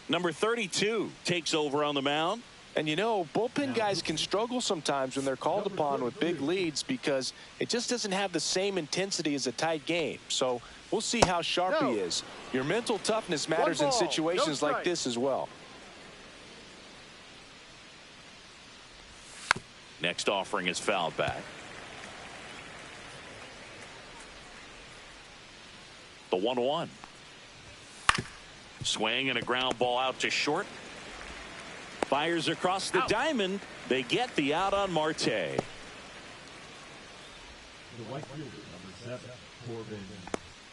Number 32 takes over on the mound. And you know, bullpen guys can struggle sometimes when they're called upon with big leads because it just doesn't have the same intensity as a tight game. So we'll see how sharp he is. Your mental toughness matters in situations like this as well. Next offering is fouled back. The 1-1. Swing and a ground ball out to short. Fires across the diamond. They get the out on Marte. The right fielder, number 7, Corbin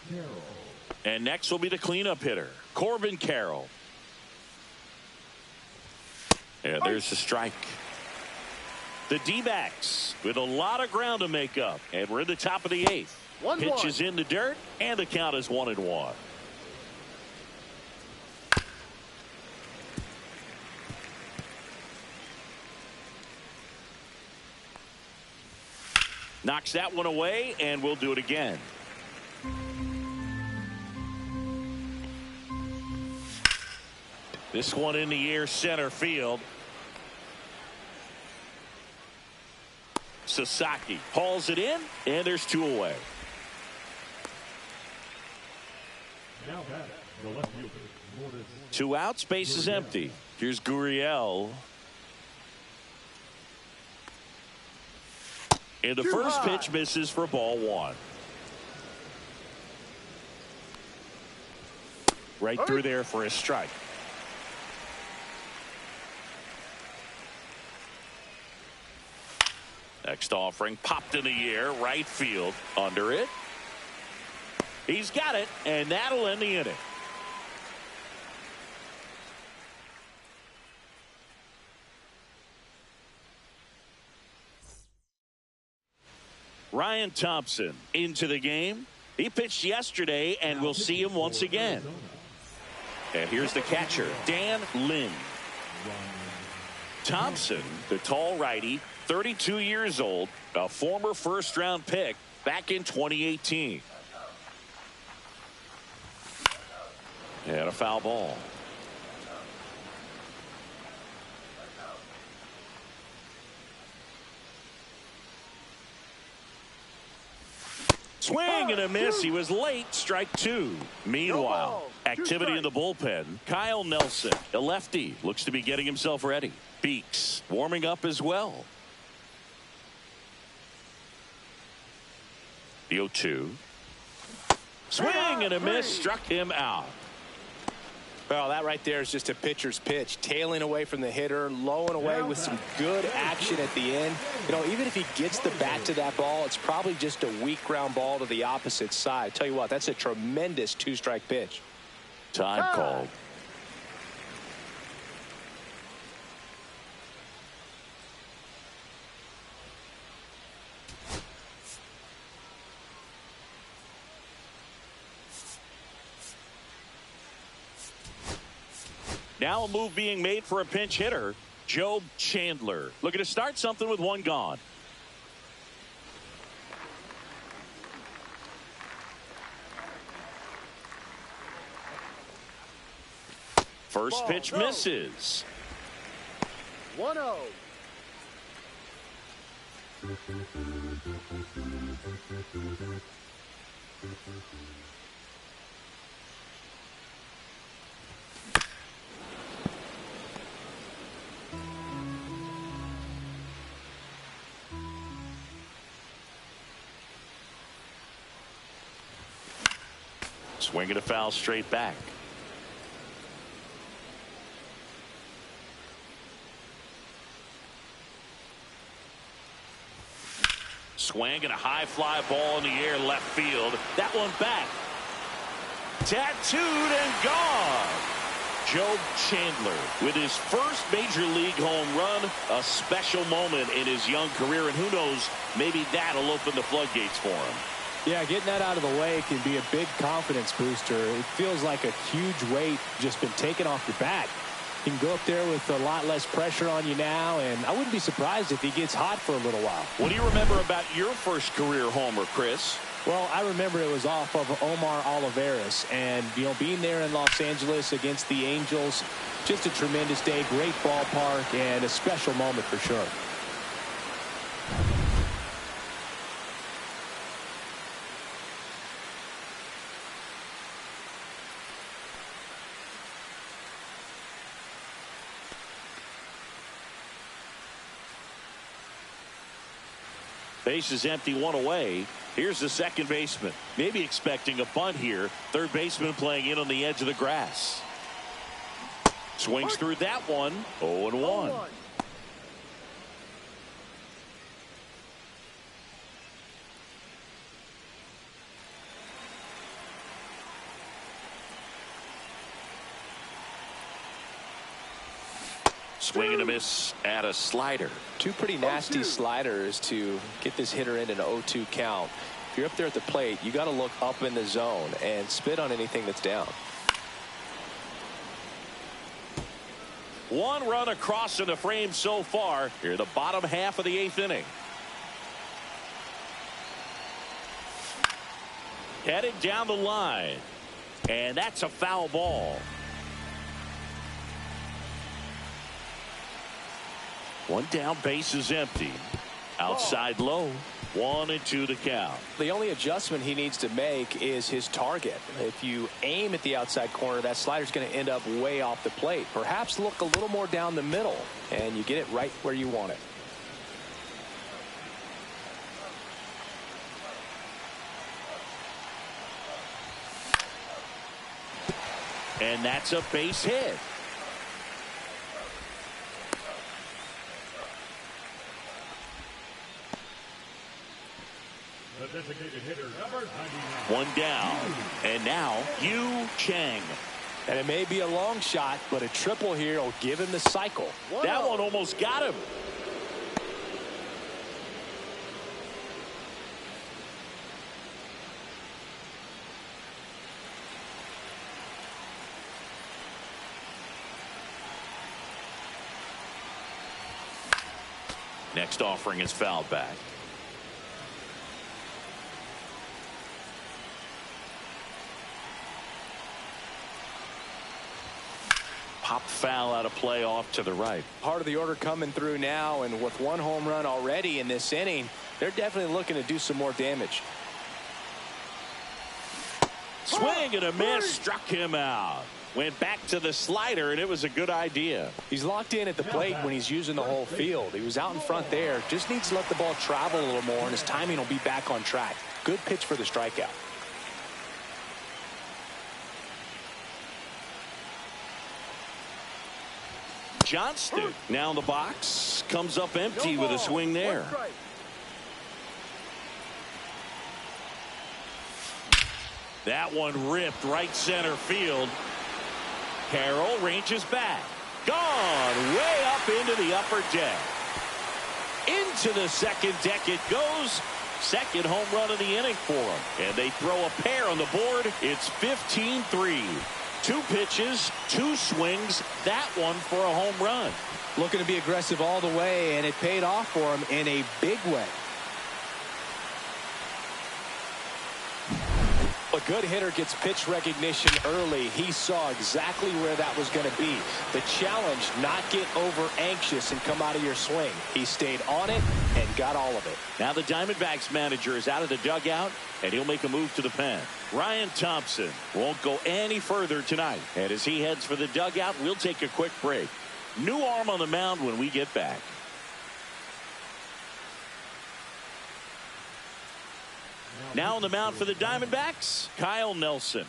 Carroll. And next will be the cleanup hitter, Corbin Carroll. And there's a strike. The D-backs with a lot of ground to make up. And we're in the top of the 8th. Pitch is in the dirt, and the count is 1-1. Knocks that one away, and we'll do it again. This one in the air, center field. Sasaki hauls it in, and there's 2 away. Now back, the left fielder, Morris. 2 outs, base is empty. Here's Gurriel. And the first pitch misses for ball 1. Right through there for a strike. Next offering popped in the air, right field, under it. He's got it, and that'll end the inning. Ryan Thompson into the game. He pitched yesterday, and we'll see him once again. And here's the catcher, Dan Lynn. Thompson, the tall righty, 32 years old, a former first-round pick back in 2018. And a foul ball. Swing and a miss. He was late. Strike 2. Meanwhile, activity in the bullpen. Kyle Nelson, a lefty, looks to be getting himself ready. Beeks warming up as well. The 0-2. Swing and a miss. Struck him out. Well, that right there is just a pitcher's pitch, tailing away from the hitter, low and away with some good action at the end. You know, even if he gets the bat to that ball, it's probably just a weak ground ball to the opposite side. Tell you what, that's a tremendous 2-strike pitch. Time called. Now a move being made for a pinch hitter, Job Chandler. Looking to start something with 1 gone. First pitch misses. 1-0. Swinging a foul straight back. Swing and a high fly ball in the air, left field. That one back. Tattooed and gone. Job Chandler with his first major league home run. A special moment in his young career, and who knows, maybe that'll open the floodgates for him. Yeah, getting that out of the way can be a big confidence booster. It feels like a huge weight just been taken off your back. You can go up there with a lot less pressure on you now, and I wouldn't be surprised if he gets hot for a little while. What do you remember about your first career homer, Chris? Well, I remember it was off of Omar Oliveras, and, you know, being there in Los Angeles against the Angels, just a tremendous day, great ballpark, and a special moment for sure. Base is empty, 1 away. Here's the second baseman. Maybe expecting a bunt here. Third baseman playing in on the edge of the grass. Swings through that one. 0-1. Swing and a miss at a slider. Two pretty nasty sliders to get this hitter in an 0-2 count. If you're up there at the plate, you got to look up in the zone and spit on anything that's down. One run across in the frame so far here, the bottom half of the 8th inning. Headed down the line, and that's a foul ball. One down, base is empty. Outside low, 1-2 the count. The only adjustment he needs to make is his target. If you aim at the outside corner, that slider's going to end up way off the plate. Perhaps look a little more down the middle, and you get it right where you want it. And that's a base hit. The designated hitter, number 99. One down, and now Yu Chang. And it may be a long shot, but a triple here will give him the cycle. That one almost got him. Next offering is fouled back. Pop foul out of play off to the right. Part of the order coming through now, and with one home run already in this inning, they're definitely looking to do some more damage. Swing and a miss, struck him out. Went back to the slider, and it was a good idea. He's locked in at the plate when he's using the whole field. He was out in front there. Just needs to let the ball travel a little more, and his timing will be back on track. Good pitch for the strikeout. Johnston now in the box. Comes up empty with a swing there. That one ripped right center field. Carroll ranges back. Gone way up into the upper deck. Into the second deck it goes. Second home run of the inning for him. And they throw a pair on the board. It's 15-3. 2 pitches, 2 swings. That one for a home run. Looking to be aggressive all the way, and it paid off for him in a big way. A good hitter gets pitch recognition early. He saw exactly where that was going to be. The challenge, not get over anxious and come out of your swing. He stayed on it and got all of it. Now the Diamondbacks manager is out of the dugout, and he'll make a move to the pen. Ryan Thompson won't go any further tonight. And as he heads for the dugout, we'll take a quick break. New arm on the mound when we get back. Now on the mound for the Diamondbacks, Kyle Nelson.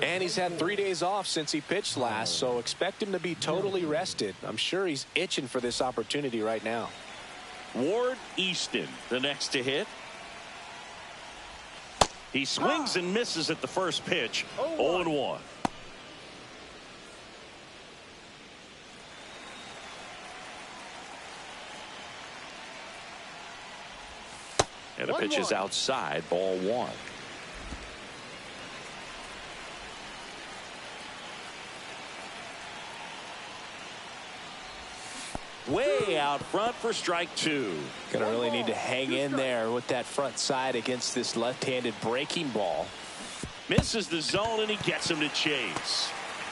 And he's had 3 days off since he pitched last, so expect him to be totally rested. I'm sure he's itching for this opportunity right now. Ward Easton, the next to hit. He swings and misses at the first pitch. 0-1. And the pitch is outside, ball 1. Way out front for strike 2. Gonna really need to hang in there with that front side against this left-handed breaking ball. Misses the zone, and he gets him to chase.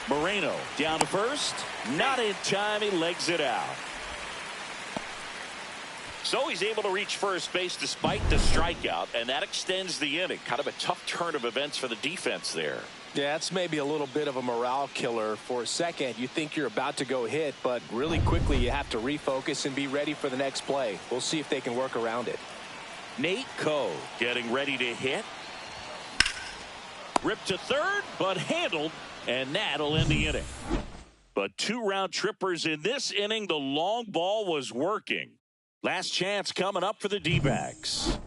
Moreno down to first. Not in time. He legs it out. So he's able to reach first base despite the strikeout, and that extends the inning. Kind of a tough turn of events for the defense there. Yeah, that's maybe a little bit of a morale killer. For a second, you think you're about to go hit, but really quickly you have to refocus and be ready for the next play. We'll see if they can work around it. Nate Coe getting ready to hit. Ripped to third, but handled, and that'll end the inning. But 2 round trippers in this inning. The long ball was working. Last chance coming up for the D-backs.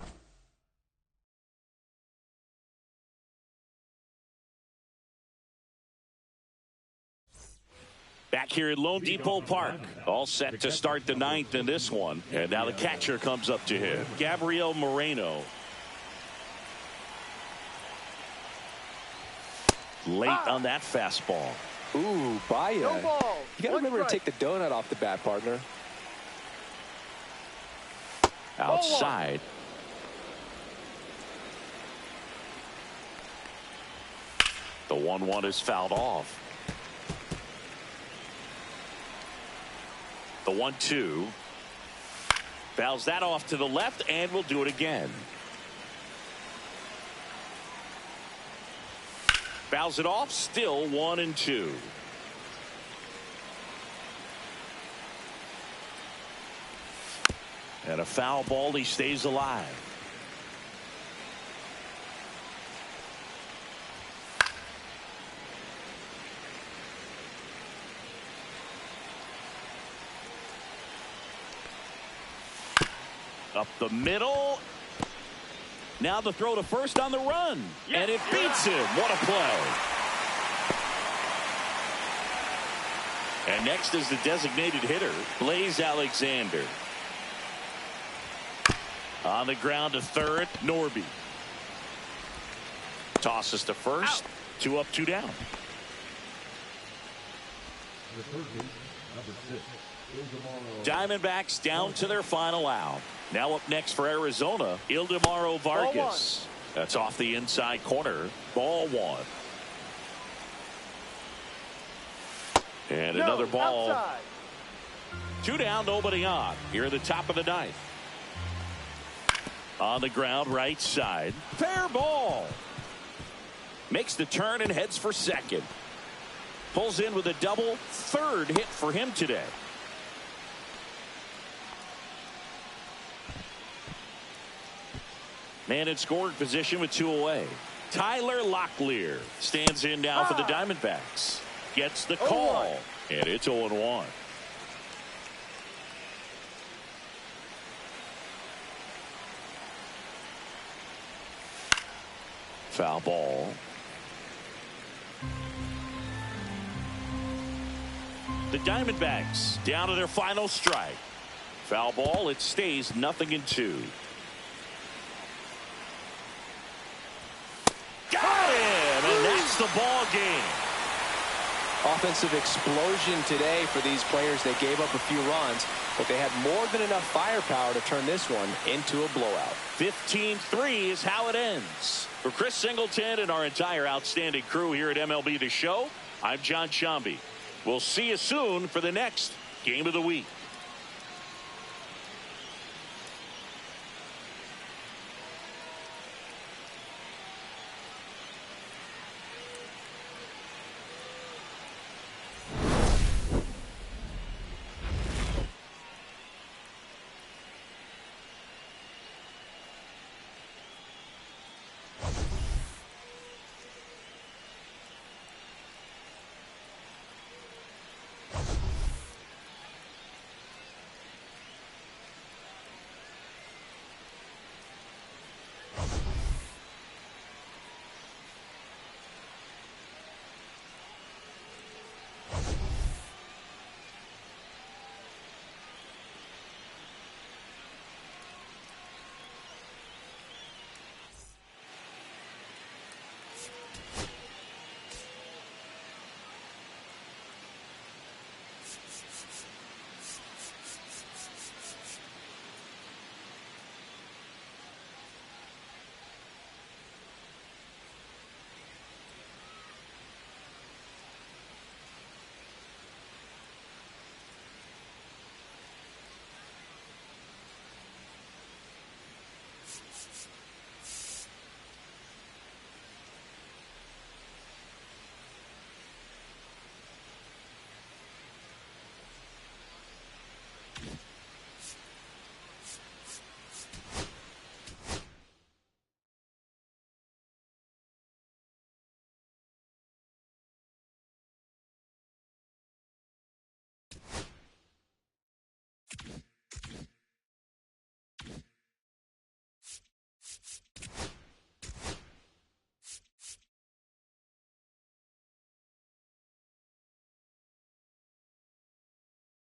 Back here at Lone Depot Park, all set to start the ninth in this one. And now the catcher comes up to him, Gabriel Moreno. Late on that fastball. Ooh, Baez. No ball. You got to remember to take the donut off the bat, partner. Outside. The 1-1 is fouled off. The 1-2. Fouls that off to the left, and we'll do it again. Fouls it off, still 1-2. And a foul ball, he stays alive. Up the middle. Now the throw to first on the run. And it beats him. What a play. And next is the designated hitter, Blaze Alexander. On the ground to third, Norby. Tosses to first. Out. 2 up, 2 down. The third base, number 6, Diamondbacks down to their final out. Now up next for Arizona, Ildemaro Vargas. That's off the inside corner. Ball 1. And another ball. Outside. 2 down, nobody on. Here at the top of the ninth. On the ground, right side. Fair ball. Makes the turn and heads for second. Pulls in with a double. Third hit for him today. Man in scoring position with 2 away. Tyler Locklear stands in now for the Diamondbacks. Gets the call. And it's 0-1. Foul ball. The Diamondbacks down to their final strike. Foul ball. It stays 0-2. Got him, and that's the ball game. Offensive explosion today for these players. They gave up a few runs, but they had more than enough firepower to turn this one into a blowout. 15-3 is how it ends. For Chris Singleton and our entire outstanding crew here at MLB The Show, I'm John Shambi. We'll see you soon for the next Game of the Week.